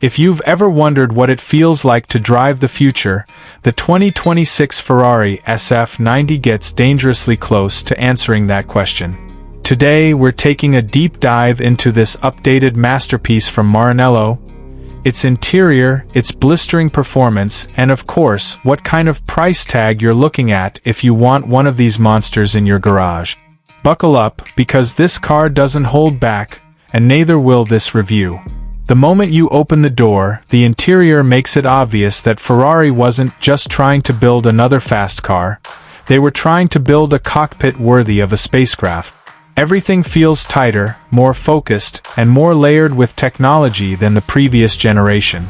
If you've ever wondered what it feels like to drive the future, the 2026 Ferrari SF90 gets dangerously close to answering that question. Today, we're taking a deep dive into this updated masterpiece from Maranello, its interior, its blistering performance, and of course, what kind of price tag you're looking at if you want one of these monsters in your garage. Buckle up, because this car doesn't hold back, and neither will this review. The moment you open the door, the interior makes it obvious that Ferrari wasn't just trying to build another fast car, they were trying to build a cockpit worthy of a spacecraft. Everything feels tighter, more focused, and more layered with technology than the previous generation.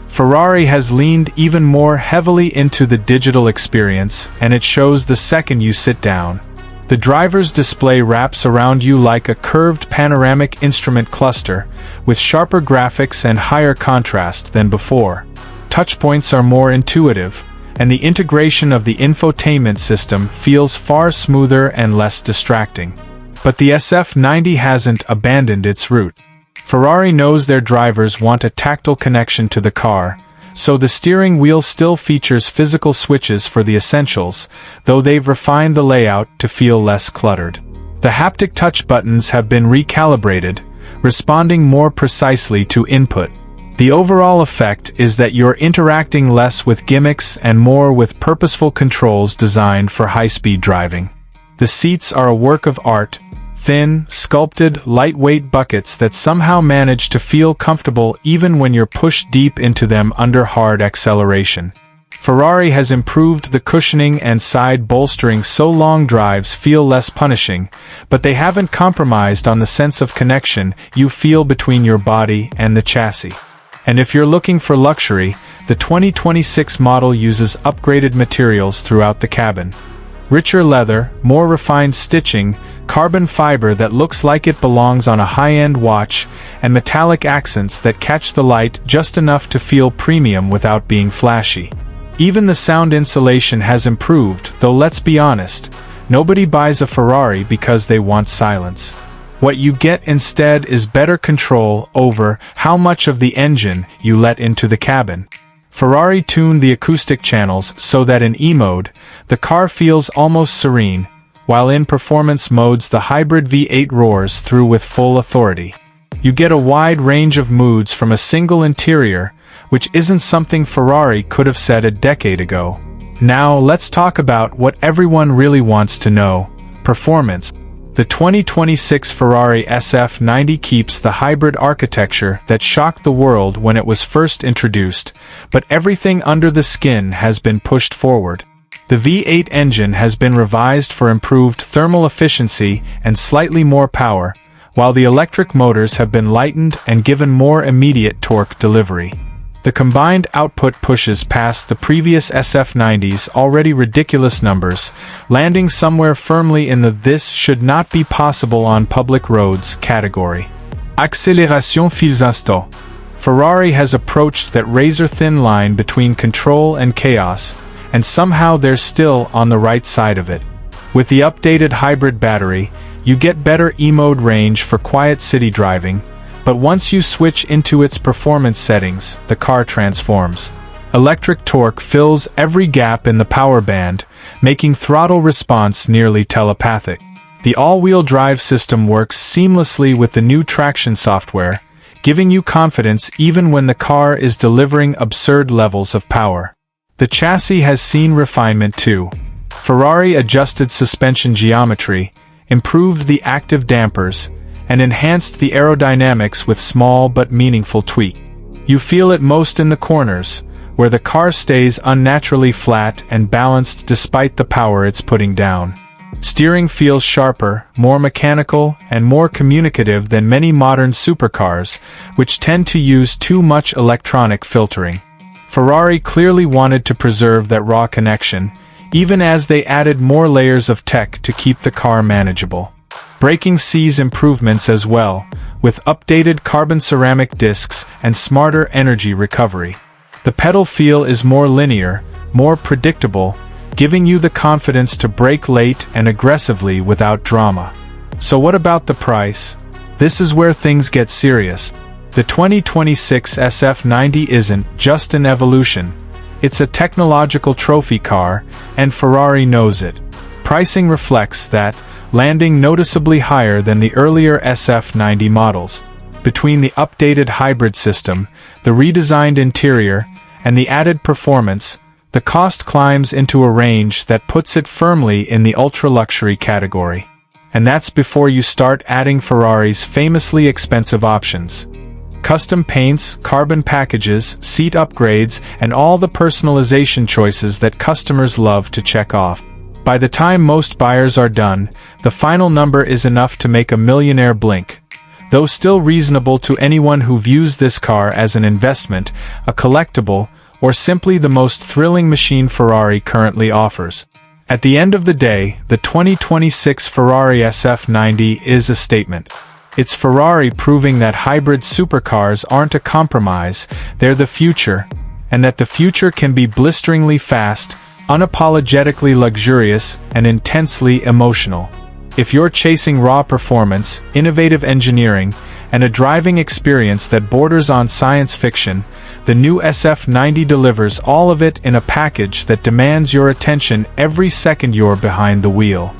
Ferrari has leaned even more heavily into the digital experience, and it shows the second you sit down. The driver's display wraps around you like a curved panoramic instrument cluster, with sharper graphics and higher contrast than before. Touchpoints are more intuitive, and the integration of the infotainment system feels far smoother and less distracting. But the SF90 hasn't abandoned its route. Ferrari knows their drivers want a tactile connection to the car, so the steering wheel still features physical switches for the essentials, though they've refined the layout to feel less cluttered. The haptic touch buttons have been recalibrated, responding more precisely to input. The overall effect is that you're interacting less with gimmicks and more with purposeful controls designed for high-speed driving. The seats are a work of art, thin, sculpted, lightweight buckets that somehow manage to feel comfortable even when you're pushed deep into them under hard acceleration. Ferrari has improved the cushioning and side bolstering so long drives feel less punishing, but they haven't compromised on the sense of connection you feel between your body and the chassis. And if you're looking for luxury, the 2026 model uses upgraded materials throughout the cabin. Richer leather, more refined stitching, carbon fiber that looks like it belongs on a high-end watch, and metallic accents that catch the light just enough to feel premium without being flashy. Even the sound insulation has improved, though let's be honest, nobody buys a Ferrari because they want silence. What you get instead is better control over how much of the engine you let into the cabin. Ferrari tuned the acoustic channels so that in E-mode, the car feels almost serene, while in performance modes the hybrid V8 roars through with full authority. You get a wide range of moods from a single interior, which isn't something Ferrari could have said a decade ago. Now let's talk about what everyone really wants to know: performance. The 2026 Ferrari SF90 keeps the hybrid architecture that shocked the world when it was first introduced, but everything under the skin has been pushed forward. The V8 engine has been revised for improved thermal efficiency and slightly more power, while the electric motors have been lightened and given more immediate torque delivery. The combined output pushes past the previous SF90's already ridiculous numbers, landing somewhere firmly in the "this should not be possible on public roads" category. Accélération fils instant. Ferrari has approached that razor-thin line between control and chaos, and somehow they're still on the right side of it. With the updated hybrid battery, you get better E-mode range for quiet city driving, but once you switch into its performance settings, the car transforms. Electric torque fills every gap in the power band, making throttle response nearly telepathic. The all-wheel drive system works seamlessly with the new traction software, giving you confidence even when the car is delivering absurd levels of power. The chassis has seen refinement too. Ferrari adjusted suspension geometry, improved the active dampers, and enhanced the aerodynamics with small but meaningful tweaks. You feel it most in the corners, where the car stays unnaturally flat and balanced despite the power it's putting down. Steering feels sharper, more mechanical, and more communicative than many modern supercars, which tend to use too much electronic filtering. Ferrari clearly wanted to preserve that raw connection, even as they added more layers of tech to keep the car manageable. Braking sees improvements as well, with updated carbon ceramic discs and smarter energy recovery. The pedal feel is more linear, more predictable, giving you the confidence to brake late and aggressively without drama. So what about the price? This is where things get serious. The 2026 SF90 isn't just an evolution. It's a technological trophy car, and Ferrari knows it. Pricing reflects that, landing noticeably higher than the earlier SF90 models. Between the updated hybrid system, the redesigned interior, and the added performance, the cost climbs into a range that puts it firmly in the ultra-luxury category. And that's before you start adding Ferrari's famously expensive options. Custom paints, carbon packages, seat upgrades, and all the personalization choices that customers love to check off. By the time most buyers are done, the final number is enough to make a millionaire blink. Though still reasonable to anyone who views this car as an investment, a collectible, or simply the most thrilling machine Ferrari currently offers. At the end of the day, the 2026 Ferrari SF90 is a statement. It's Ferrari proving that hybrid supercars aren't a compromise, they're the future, and that the future can be blisteringly fast, unapologetically luxurious, and intensely emotional. If you're chasing raw performance, innovative engineering, and a driving experience that borders on science fiction, the new SF90 delivers all of it in a package that demands your attention every second you're behind the wheel.